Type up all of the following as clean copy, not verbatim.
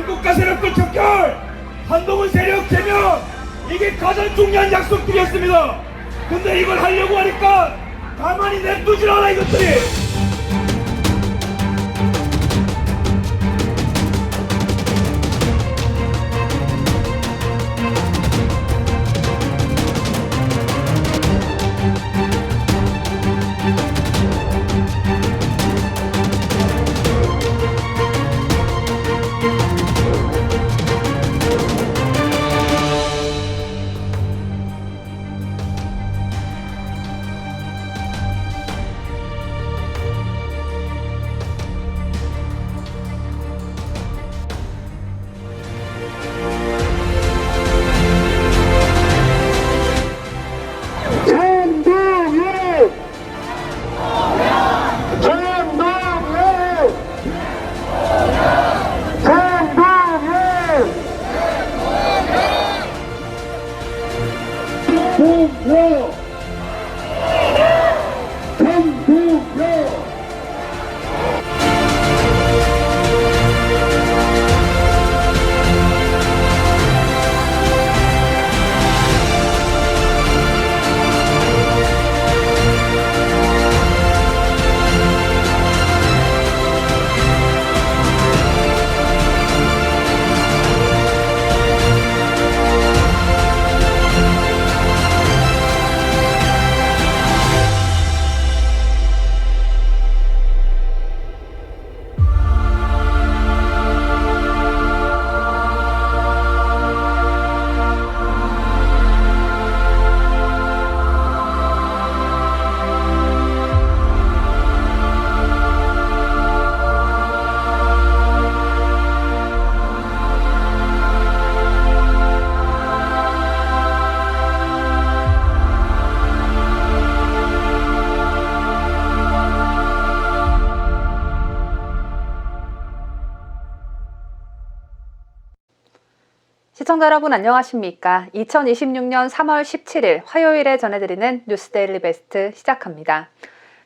한국과 세력들 척결, 한동훈 세력 제명, 이게 가장 중요한 약속들이었습니다. 근데 이걸 하려고 하니까 가만히 냅두질 않아 이것들이. 시청자 여러분 안녕하십니까? 2026년 3월 17일 화요일에 전해드리는 뉴스데일리 베스트 시작합니다.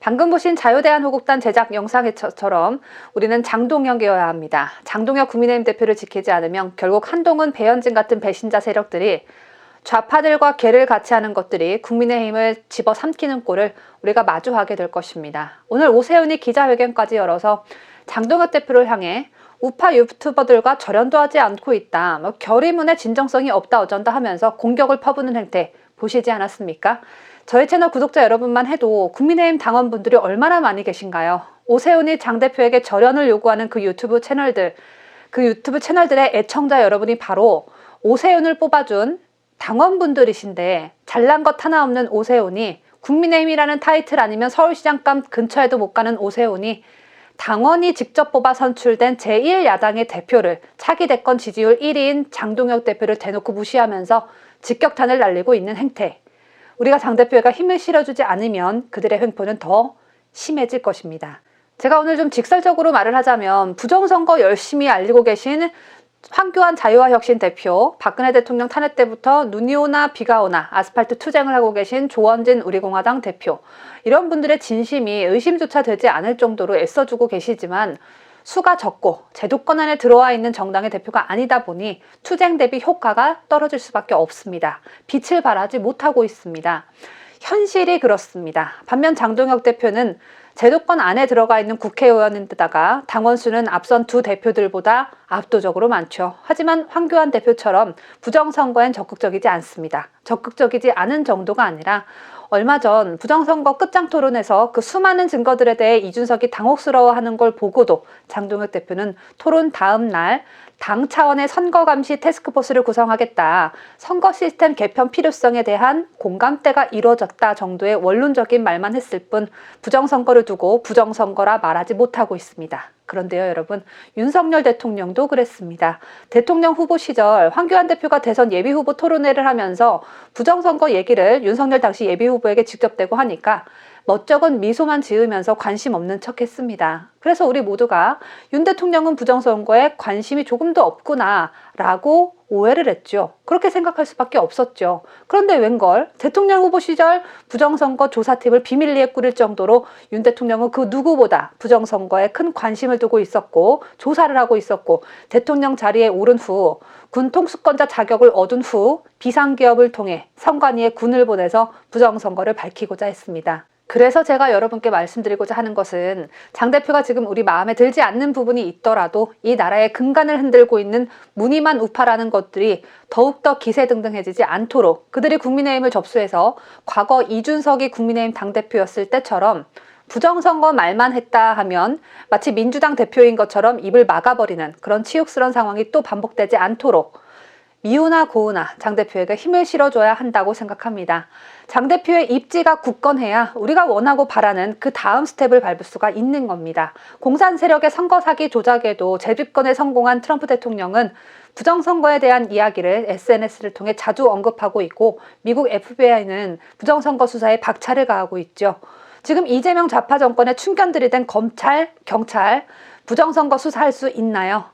방금 보신 자유대한호국단 제작 영상에처럼 우리는 장동혁이어야 합니다. 장동혁 국민의힘 대표를 지키지 않으면 결국 한동훈, 배현진 같은 배신자 세력들이 좌파들과 개를 같이 하는 것들이 국민의힘을 집어삼키는 꼴을 우리가 마주하게 될 것입니다. 오늘 오세훈이 기자회견까지 열어서 장동혁 대표를 향해 우파 유튜버들과 절연도 하지 않고 있다. 결의문의 진정성이 없다 어쩐다 하면서 공격을 퍼부는 행태 보시지 않았습니까? 저희 채널 구독자 여러분만 해도 국민의힘 당원분들이 얼마나 많이 계신가요? 오세훈이 장 대표에게 절연을 요구하는 그 유튜브 채널들의 애청자 여러분이 바로 오세훈을 뽑아준 당원분들이신데 잘난 것 하나 없는 오세훈이 국민의힘이라는 타이틀 아니면 서울시장감 근처에도 못 가는 오세훈이 당원이 직접 뽑아 선출된 제1야당의 대표를 차기 대권 지지율 1위인 장동혁 대표를 대놓고 무시하면서 직격탄을 날리고 있는 행태. 우리가 장 대표가 힘을 실어주지 않으면 그들의 횡포는 더 심해질 것입니다. 제가 오늘 좀 직설적으로 말을 하자면 부정선거 열심히 알리고 계신 황교안 자유화혁신 대표, 박근혜 대통령 탄핵 때부터 눈이 오나 비가 오나 아스팔트 투쟁을 하고 계신 조원진 우리공화당 대표, 이런 분들의 진심이 의심조차 되지 않을 정도로 애써주고 계시지만 수가 적고 제도권 안에 들어와 있는 정당의 대표가 아니다 보니 투쟁 대비 효과가 떨어질 수밖에 없습니다. 빛을 발하지 못하고 있습니다. 현실이 그렇습니다. 반면 장동혁 대표는 제도권 안에 들어가 있는 국회의원인데다가 당원 수는 앞선 두 대표들보다 압도적으로 많죠. 하지만 황교안 대표처럼 부정선거엔 적극적이지 않습니다. 적극적이지 않은 정도가 아니라 얼마 전 부정선거 끝장 토론에서 그 수많은 증거들에 대해 이준석이 당혹스러워하는 걸 보고도 장동혁 대표는 토론 다음 날 당 차원의 선거감시 태스크포스를 구성하겠다. 선거 시스템 개편 필요성에 대한 공감대가 이루어졌다 정도의 원론적인 말만 했을 뿐 부정선거를 두고 부정선거라 말하지 못하고 있습니다. 그런데요 여러분, 윤석열 대통령도 그랬습니다. 대통령 후보 시절 황교안 대표가 대선 예비후보 토론회를 하면서 부정선거 얘기를 윤석열 당시 예비후보에게 직접 대고 하니까 멋쩍은 미소만 지으면서 관심 없는 척 했습니다. 그래서 우리 모두가 윤 대통령은 부정선거에 관심이 조금도 없구나 라고 오해를 했죠. 그렇게 생각할 수밖에 없었죠. 그런데 웬걸 대통령 후보 시절 부정선거 조사팀을 비밀리에 꾸릴 정도로 윤 대통령은 그 누구보다 부정선거에 큰 관심을 두고 있었고 조사를 하고 있었고, 대통령 자리에 오른 후 군 통수권자 자격을 얻은 후 비상기업을 통해 선관위에 군을 보내서 부정선거를 밝히고자 했습니다. 그래서 제가 여러분께 말씀드리고자 하는 것은, 장 대표가 지금 우리 마음에 들지 않는 부분이 있더라도 이 나라의 근간을 흔들고 있는 무늬만 우파라는 것들이 더욱더 기세등등해지지 않도록 그들이 국민의힘을 접수해서 과거 이준석이 국민의힘 당대표였을 때처럼 부정선거 말만 했다 하면 마치 민주당 대표인 것처럼 입을 막아버리는 그런 치욕스러운 상황이 또 반복되지 않도록 미우나 고우나 장 대표에게 힘을 실어줘야 한다고 생각합니다. 장 대표의 입지가 굳건해야 우리가 원하고 바라는 그 다음 스텝을 밟을 수가 있는 겁니다. 공산 세력의 선거 사기 조작에도 재집권에 성공한 트럼프 대통령은 부정선거에 대한 이야기를 SNS를 통해 자주 언급하고 있고, 미국 FBI는 부정선거 수사에 박차를 가하고 있죠. 지금 이재명 좌파 정권의 충견들이 된 검찰, 경찰, 부정선거 수사할 수 있나요?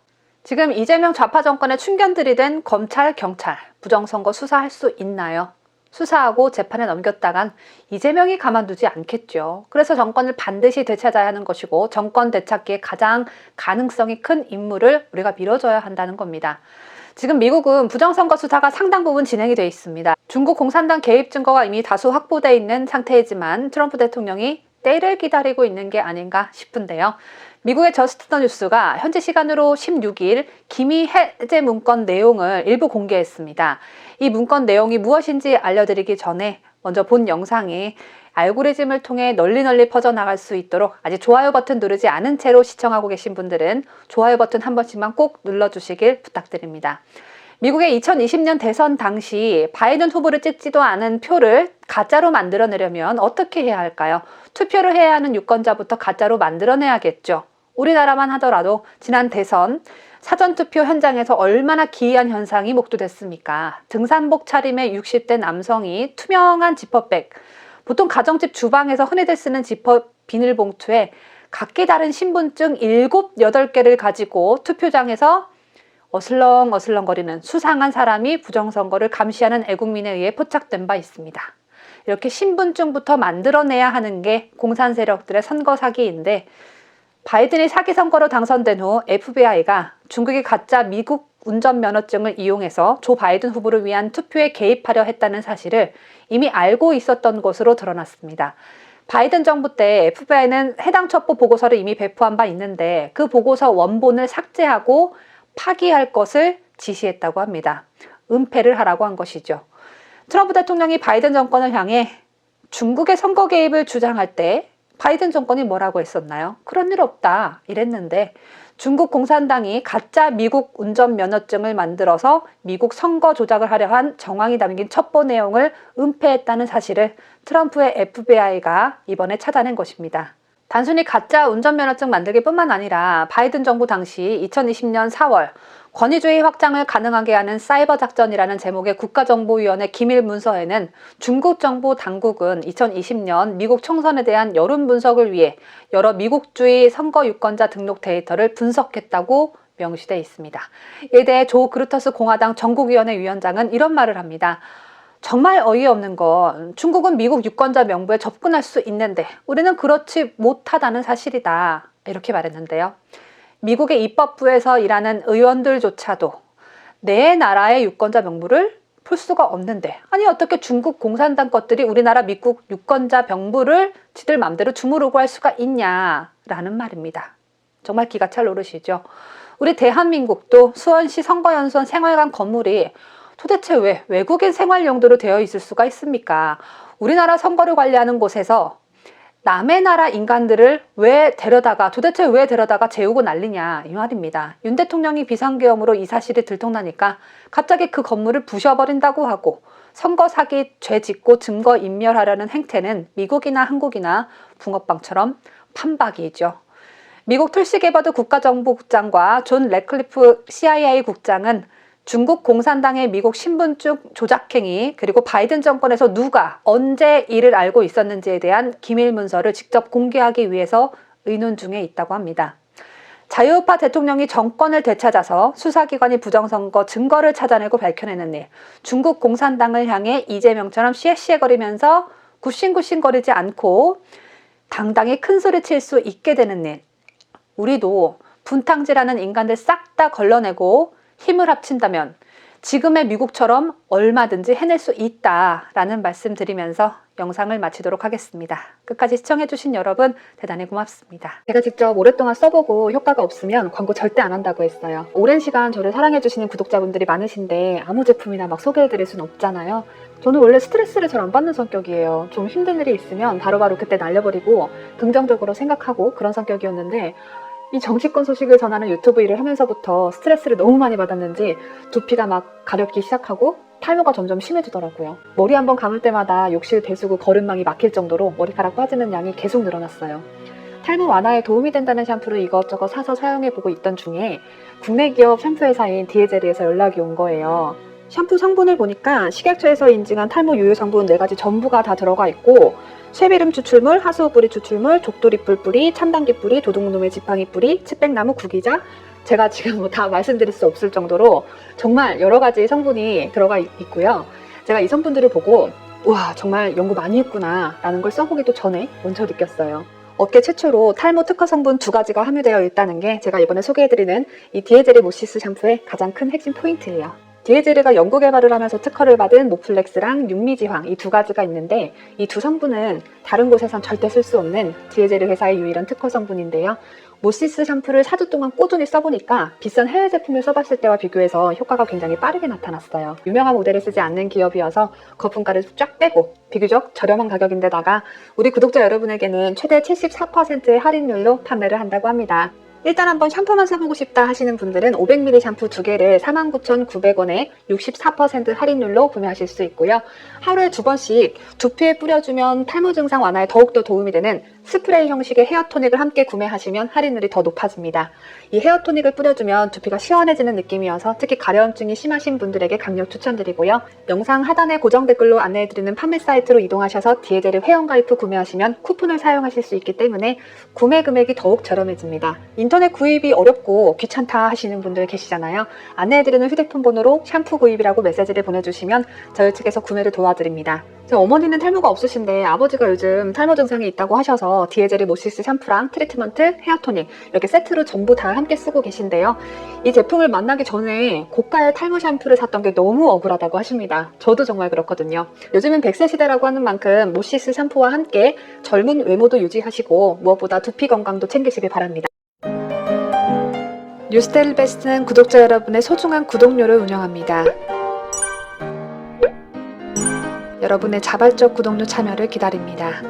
지금 이재명 좌파 정권의 충견들이 된 검찰, 경찰, 부정선거 수사할 수 있나요? 수사하고 재판에 넘겼다간 이재명이 가만두지 않겠죠. 그래서 정권을 반드시 되찾아야 하는 것이고, 정권 되찾기에 가장 가능성이 큰 인물을 우리가 밀어줘야 한다는 겁니다. 지금 미국은 부정선거 수사가 상당 부분 진행이 되어 있습니다. 중국 공산당 개입 증거가 이미 다수 확보되어 있는 상태이지만 트럼프 대통령이 때를 기다리고 있는 게 아닌가 싶은데요. 미국의 저스트 뉴스가 현지 시간으로 16일 기미 해제 문건 내용을 일부 공개했습니다. 이 문건 내용이 무엇인지 알려드리기 전에 먼저 본 영상이 알고리즘을 통해 널리 퍼져나갈 수 있도록 아직 좋아요 버튼 누르지 않은 채로 시청하고 계신 분들은 좋아요 버튼 한 번씩만 꼭 눌러주시길 부탁드립니다. 미국의 2020년 대선 당시 바이든 후보를 찍지도 않은 표를 가짜로 만들어내려면 어떻게 해야 할까요? 투표를 해야 하는 유권자부터 가짜로 만들어내야겠죠. 우리나라만 하더라도 지난 대선 사전투표 현장에서 얼마나 기이한 현상이 목도됐습니까? 등산복 차림의 60대 남성이 투명한 지퍼백, 보통 가정집 주방에서 흔히들 쓰는 지퍼 비닐봉투에 각기 다른 신분증 7, 8개를 가지고 투표장에서 어슬렁어슬렁거리는 수상한 사람이 부정선거를 감시하는 애국민에 의해 포착된 바 있습니다. 이렇게 신분증부터 만들어내야 하는 게 공산 세력들의 선거 사기인데, 바이든이 사기 선거로 당선된 후 FBI가 중국의 가짜 미국 운전면허증을 이용해서 조 바이든 후보를 위한 투표에 개입하려 했다는 사실을 이미 알고 있었던 것으로 드러났습니다. 바이든 정부 때 FBI는 해당 첩보 보고서를 이미 배포한 바 있는데 그 보고서 원본을 삭제하고 파기할 것을 지시했다고 합니다. 은폐를 하라고 한 것이죠. 트럼프 대통령이 바이든 정권을 향해 중국의 선거 개입을 주장할 때 바이든 정권이 뭐라고 했었나요? 그런 일 없다 이랬는데, 중국 공산당이 가짜 미국 운전면허증을 만들어서 미국 선거 조작을 하려 한 정황이 담긴 첩보 내용을 은폐했다는 사실을 트럼프의 FBI가 이번에 찾아낸 것입니다. 단순히 가짜 운전면허증 만들기뿐만 아니라 바이든 정부 당시 2020년 4월 권위주의 확장을 가능하게 하는 사이버 작전이라는 제목의 국가정보위원회 기밀 문서에는 중국 정부 당국은 2020년 미국 총선에 대한 여론 분석을 위해 여러 미국주의 선거 유권자 등록 데이터를 분석했다고 명시되어 있습니다. 이에 대해 조 그루터스 공화당 전국위원회 위원장은 이런 말을 합니다. 정말 어이없는 건 중국은 미국 유권자 명부에 접근할 수 있는데 우리는 그렇지 못하다는 사실이다. 이렇게 말했는데요. 미국의 입법부에서 일하는 의원들조차도 내 나라의 유권자 명부를 풀 수가 없는데, 아니 어떻게 중국 공산당 것들이 우리나라 미국 유권자 명부를 지들 맘대로 주무르고 할 수가 있냐라는 말입니다. 정말 기가 찰 노릇이죠. 우리 대한민국도 수원시 선거연수원 생활관 건물이 도대체 왜 외국인 생활 용도로 되어 있을 수가 있습니까? 우리나라 선거를 관리하는 곳에서 남의 나라 인간들을 도대체 왜 데려다가 재우고 난리냐 이 말입니다. 윤 대통령이 비상계엄으로 이 사실이 들통나니까 갑자기 그 건물을 부셔버린다고 하고, 선거 사기 죄 짓고 증거 인멸하려는 행태는 미국이나 한국이나 붕어빵처럼 판박이죠. 미국 툴시 게버드 국가정보국장과 존 래클리프 CIA 국장은 중국 공산당의 미국 신분증 조작행위, 그리고 바이든 정권에서 누가 언제 이를 알고 있었는지에 대한 기밀 문서를 직접 공개하기 위해서 의논 중에 있다고 합니다. 자유우파 대통령이 정권을 되찾아서 수사기관이 부정선거 증거를 찾아내고 밝혀내는 일, 중국 공산당을 향해 이재명처럼 시시해거리면서 굿싱굿싱거리지 않고 당당히 큰 소리 칠 수 있게 되는 일, 우리도 분탕질하는 인간들 싹 다 걸러내고 힘을 합친다면 지금의 미국처럼 얼마든지 해낼 수 있다라는 말씀 드리면서 영상을 마치도록 하겠습니다. 끝까지 시청해주신 여러분 대단히 고맙습니다. 제가 직접 오랫동안 써보고 효과가 없으면 광고 절대 안 한다고 했어요. 오랜 시간 저를 사랑해주시는 구독자분들이 많으신데 아무 제품이나 막 소개해드릴 순 없잖아요. 저는 원래 스트레스를 잘 안 받는 성격이에요. 좀 힘든 일이 있으면 바로바로 그때 날려버리고 긍정적으로 생각하고 그런 성격이었는데 이 정치권 소식을 전하는 유튜브 일을 하면서부터 스트레스를 너무 많이 받았는지 두피가 막 가렵기 시작하고 탈모가 점점 심해지더라고요. 머리 한번 감을 때마다 욕실 배수구 거름망이 막힐 정도로 머리카락 빠지는 양이 계속 늘어났어요. 탈모 완화에 도움이 된다는 샴푸를 이것저것 사서 사용해보고 있던 중에 국내 기업 샴푸 회사인 디에제르에서 연락이 온 거예요. 샴푸 성분을 보니까 식약처에서 인증한 탈모 유효 성분 4가지 전부가 다 들어가 있고 쇠비름 추출물, 하수오뿌리 추출물, 족두리뿔 뿌리, 참당귀 뿌리, 도둑놈의 지팡이 뿌리, 칡백나무 구기자, 제가 지금 뭐 다 말씀드릴 수 없을 정도로 정말 여러 가지 성분이 들어가 있고요. 제가 이 성분들을 보고 와 정말 연구 많이 했구나 라는 걸 써보기도 전에 먼저 느꼈어요. 업계 최초로 탈모 특허 성분 2가지가 함유되어 있다는 게 제가 이번에 소개해드리는 이 디에제르 모시스 샴푸의 가장 큰 핵심 포인트예요. 디에제르가 연구개발을 하면서 특허를 받은 모플렉스랑 육미지황 이 2가지가 있는데 이 2 성분은 다른 곳에선 절대 쓸 수 없는 디에제르 회사의 유일한 특허 성분인데요. 모시스 샴푸를 4주 동안 꾸준히 써보니까 비싼 해외 제품을 써봤을 때와 비교해서 효과가 굉장히 빠르게 나타났어요. 유명한 모델을 쓰지 않는 기업이어서 거품가를 쫙 빼고 비교적 저렴한 가격인데다가 우리 구독자 여러분에게는 최대 74%의 할인율로 판매를 한다고 합니다. 일단 한번 샴푸만 써보고 싶다 하시는 분들은 500ml 샴푸 2개를 49,900원에 64% 할인율로 구매하실 수 있고요. 하루에 2번씩 두피에 뿌려주면 탈모 증상 완화에 더욱더 도움이 되는 스프레이 형식의 헤어토닉을 함께 구매하시면 할인율이 더 높아집니다. 이 헤어토닉을 뿌려주면 두피가 시원해지는 느낌이어서 특히 가려움증이 심하신 분들에게 강력 추천드리고요. 영상 하단에 고정 댓글로 안내해드리는 판매 사이트로 이동하셔서 디에제르 회원가입 후 구매하시면 쿠폰을 사용하실 수 있기 때문에 구매 금액이 더욱 저렴해집니다. 인터넷 구입이 어렵고 귀찮다 하시는 분들 계시잖아요. 안내해드리는 휴대폰 번호로 샴푸 구입이라고 메시지를 보내주시면 저희 측에서 구매를 도와드립니다. 제 어머니는 탈모가 없으신데 아버지가 요즘 탈모 증상이 있다고 하셔서 디에제르 모시스 샴푸랑 트리트먼트, 헤어토닉 이렇게 세트로 전부 다 함께 쓰고 계신데요. 이 제품을 만나기 전에 고가의 탈모 샴푸를 샀던 게 너무 억울하다고 하십니다. 저도 정말 그렇거든요. 요즘은 100세 시대라고 하는 만큼 모시스 샴푸와 함께 젊은 외모도 유지하시고 무엇보다 두피 건강도 챙기시길 바랍니다. 뉴스테일 베스트는 구독자 여러분의 소중한 구독료를 운영합니다. 여러분의 자발적 구독료 참여를 기다립니다.